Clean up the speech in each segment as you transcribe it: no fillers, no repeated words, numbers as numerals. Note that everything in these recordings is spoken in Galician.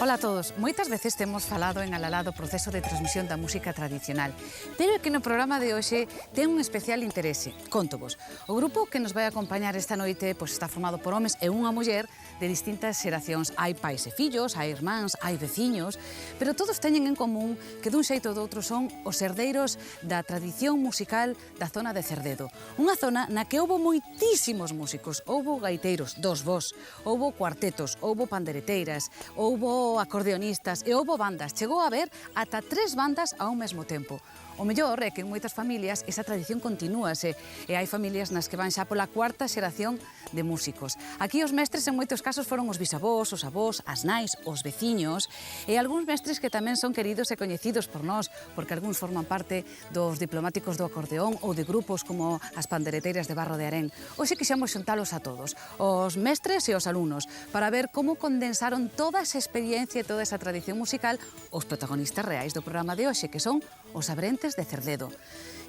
Ola a todos. Moitas veces temos falado en Alalá do proceso de transmisión da música tradicional, pero é que no programa de hoxe ten un especial interese. Contovos. O grupo que nos vai acompañar esta noite está formado por homes e unha muller de distintas xeracións. Hai pais e fillos, hai irmáns, hai veciños, pero todos teñen en común que dun xeito ou doutro son os herdeiros da tradición musical da zona de Cerdedo. Unha zona na que houbo moitísimos músicos. Houbo gaiteiros, dos vós, houbo cuartetos, houbo pandereteiras, houbo acordeonistas e houbo bandas. Chegou a haber ata 3 bandas ao mesmo tempo. O mellor é que en moitas familias esa tradición continúase e hai familias nas que van xa pola 4ª xeración de músicos. Aquí os mestres en moitos casos foron os bisavós, os avós, as nais, os veciños e algúns mestres que tamén son queridos e coñecidos por nós porque algúns forman parte dos diplomáticos do acordeón ou de grupos como as pandereteiras de Barro de Arén. Hoxe quixemos xuntalos a todos, os mestres e os alumnos, para ver como condensaron toda esa experiencia e toda esa tradición musical os protagonistas reais do programa de hoxe, que son os abrentes de Cerdedo.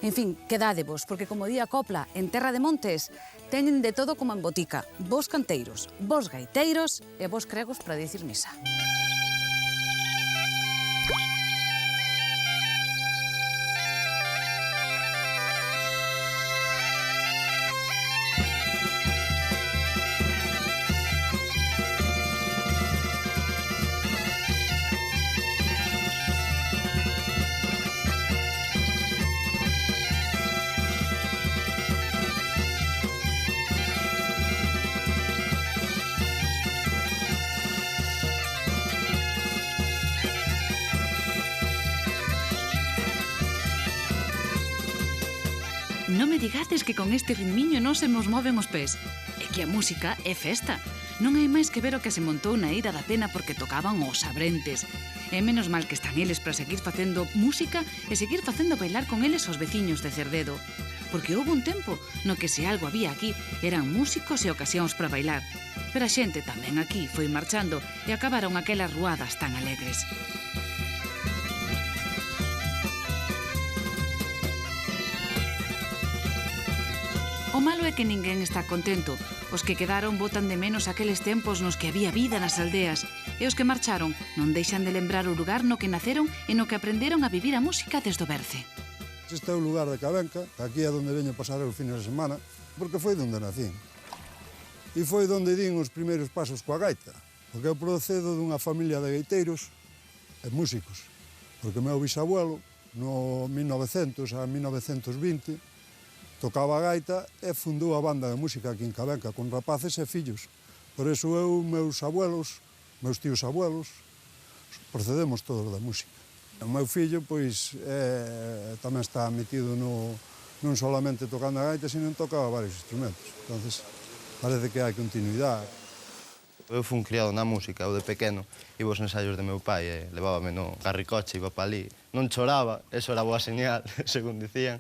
En fin, quedádevos, porque como di a copla, en Terra de Montes teñen de todo como en botica. Vos canteiros, vos gaiteiros e vos cregos para dicir misa. Non me digades que con este ritmiño non se nos moven os pés. É que a música é festa. Non hai máis que ver o que se montou na Eira da Pena porque tocaban os abrentes. E menos mal que están eles para seguir facendo música e seguir facendo bailar con eles os veciños de Cerdedo. Porque houve un tempo no que se algo había aquí eran músicos e ocasións para bailar. Pero a xente tamén aquí foi marchando e acabaron aquelas ruadas tan alegres. O malo é que ninguén está contento. Os que quedaron botan de menos aqueles tempos nos que había vida nas aldeas e os que marcharon non deixan de lembrar o lugar no que naceron e no que aprenderon a vivir a música desde o berce. Este é o lugar de Cabenca, aquí é onde veño pasar os fines de semana, porque foi onde nací. E foi onde din os primeiros pasos coa gaita, porque eu procedo dunha familia de gaiteiros e músicos, porque o meu bisabuelo, no 1900 a 1920, tocaba a gaita e fundou a banda de música aquí en Cabenca, con rapaces e fillos. Por iso eu, meus abuelos, meus tíos abuelos, procedemos todos da música. O meu fillo, pois, tamén está metido non solamente tocando a gaita, sino tocaba varios instrumentos. Entonces, parece que hai continuidade. Eu fui criado na música, eu de pequeno iba aos ensaios de meu pai e levábame no carricoche, iba para ali. Non choraba, eso era boa señal, según dicían.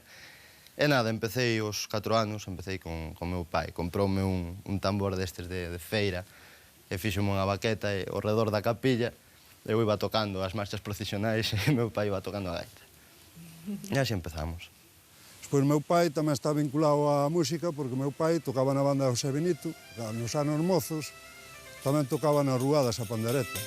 E nada, empecé aos 4 anos, empecé con meu pai. Comproume un tambor destes de feira e fixome unha baqueta e ao redor da capilla eu iba tocando as marchas procesionais e meu pai iba tocando a gaita. E así empezamos. Despois meu pai tamén está vinculado á música porque meu pai tocaba na banda José Benito, nos anos mozos, tamén tocaba nas ruadas a pandereta.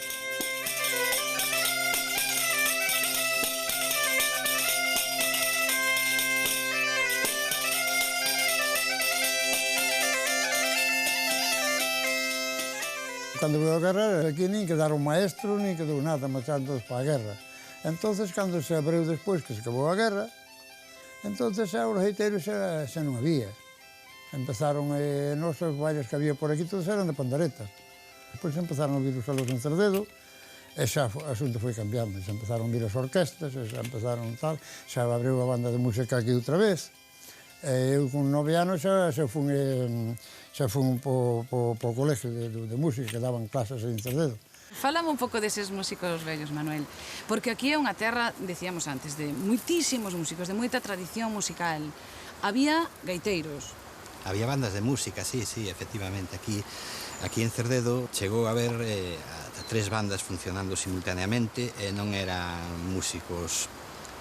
Cando veu a guerra, aquí nin quedaron maestro, nin quedou nada, marcharon todos para a guerra. Entonces, cando se abriu despois que se acabou a guerra, entonces os gaiteiros xa non había. Empezaron, os bailes que había por aquí, todos eran de panderetas. Depois empezaron a vir os salos en Cerdedo, e xa o asunto foi cambiando. Xa empezaron a vir as orquestas, xa empezaron tal, xa abriu a banda de música aquí outra vez. Eu con 9 anos xa fun po colegio de música que daban clases en Cerdedo. Fálame un pouco deses músicos vellos, Manuel, porque aquí é unha terra, decíamos antes, de moitísimos músicos, de moita tradición musical. Había gaiteiros. Había bandas de música, sí, efectivamente. Aquí en Cerdedo chegou a haber a 3 bandas funcionando simultaneamente e non eran músicos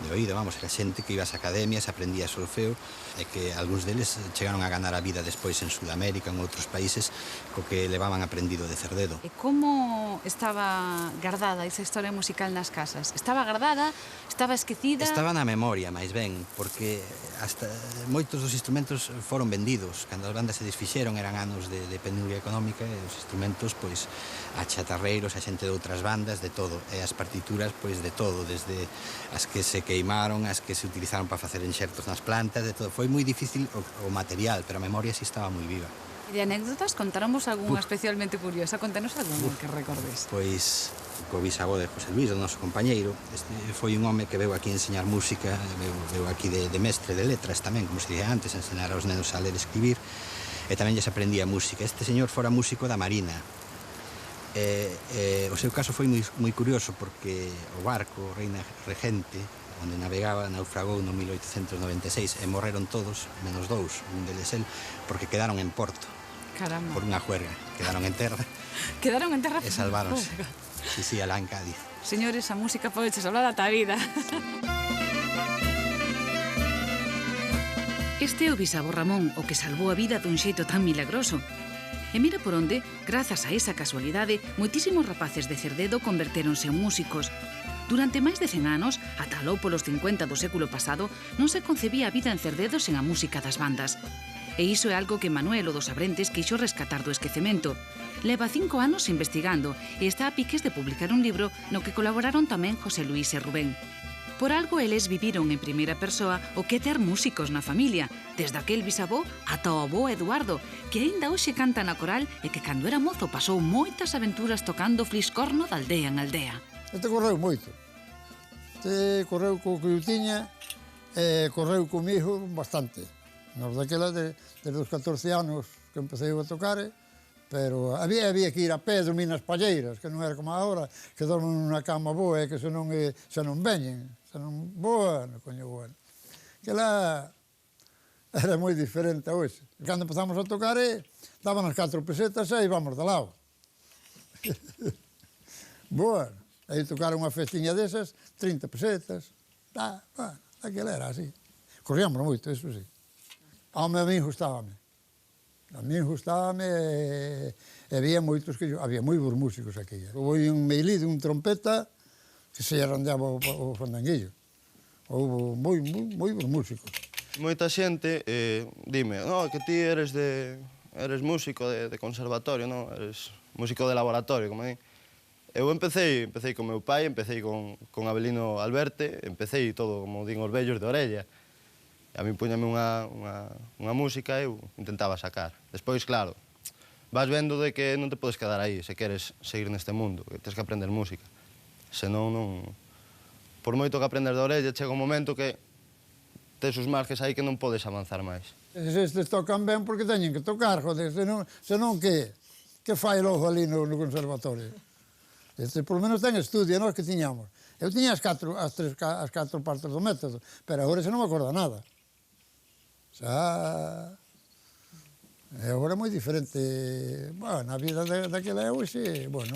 de oído, vamos, era xente que iba ás academias, aprendía solfeo e que algúns deles chegaron a ganar a vida despois en Sudamérica, en outros países, co que levaban aprendido de Cerdedo. E como estaba guardada esa historia musical nas casas? Estaba guardada? Estaba esquecida? Estaba na memoria, máis ben, porque hasta moitos dos instrumentos foron vendidos. Cando as bandas se desfixeron eran anos de penuria económica e os instrumentos, pois, a chatarreiros, a xente de outras bandas, de todo. E as partituras, pois, de todo, desde as que se queimaron, as que se utilizaron para facer enxertos nas plantas, de todo. Foi moi difícil o material, pero a memoria sí estaba moi viva. E de anécdotas, contáramos algunha especialmente curiosa? Contanos algunha que recordes. Pois, co bisavó de José Luis, o noso compañeiro, foi un home que veu aquí enseñar música, veu aquí de mestre de letras tamén, como se dixía antes, enseñar aos nenos a ler e escribir, e tamén lles aprendía música. Este señor fora músico da Marina. O seu caso foi moi curioso porque o barco, o Reina Regente, onde navegaba, naufragou no 1896 e morreron todos, menos 2, un deles el, porque quedaron en Porto. Caramba. Por unha juerga. Quedaron en terra. Quedaron en terra. E salváronse. Sí, alá en Cádiz. Señores, a música pode che salvar a ta vida. Este é o bisavo Ramón, o que salvou a vida dun xeito tan milagroso. E mira por onde, grazas a esa casualidade, moitísimos rapaces de Cerdedo convertéronse en músicos. Durante máis de 100 anos, ata aló polos 50 do século pasado, non se concebía a vida en Cerdedo sen a música das bandas. E iso é algo que Manuel, o dos Abrentes, quixo rescatar do esquecemento. Leva 5 anos investigando e está a piques de publicar un libro no que colaboraron tamén José Luis e Rubén. Por algo eles viviron en primeira persoa o que é ter músicos na familia, desde aquel bisavó ata o avó Eduardo, que aínda hoxe canta na coral e que cando era mozo pasou moitas aventuras tocando fliscorno de aldea en aldea. Este correu moito. Este correu co que eu tiña e correu comigo bastante. Nos daquela, desde os 14 anos que empecé a tocar, pero había que ir a pé dormir nas palleiras, que non era como agora, que dormen nunha cama boa e que se non veñen, se non boa, non coño boa. Que lá era moi diferente a hoxe. Cando empezamos a tocar, daban as 4 pesetas e íbamos de lado. Boa. Aí tocaron unha festiña desas, 30 pesetas. Bueno, aquela era así. Corríamos moito, eso sí. A mí gustábame. A mí gustábame e había moitos que... Había moi bons músicos aquí. Houve un meilí de un trompeta que se arrandeaba o fandanguillo. Houve moi bons músicos. Moita xente dime, no, que ti eres músico de conservatorio, no? Eres músico de laboratorio, como di. Eu empecé con meu pai, empecé con Abelino Alberte, empecé todo, como din os vellos, de orella. A mí puñame unha música e eu intentaba sacar. Despois, claro, vas vendo de que non te podes quedar aí se queres seguir neste mundo, que tens que aprender música. Senón, non... Por moito que aprender de orella, chega un momento que tes os marges aí que non podes avanzar máis. Estes tocan ben porque teñen que tocar, joder, senón que fai logo ali no conservatorio. Este, por lo menos ten estudio, nós que tiñamos. Eu tiña as 4 partes do método, pero agora xa non me acorda nada. Xa... Agora é moi diferente. Bueno, a vida daquela é hoxe, bueno...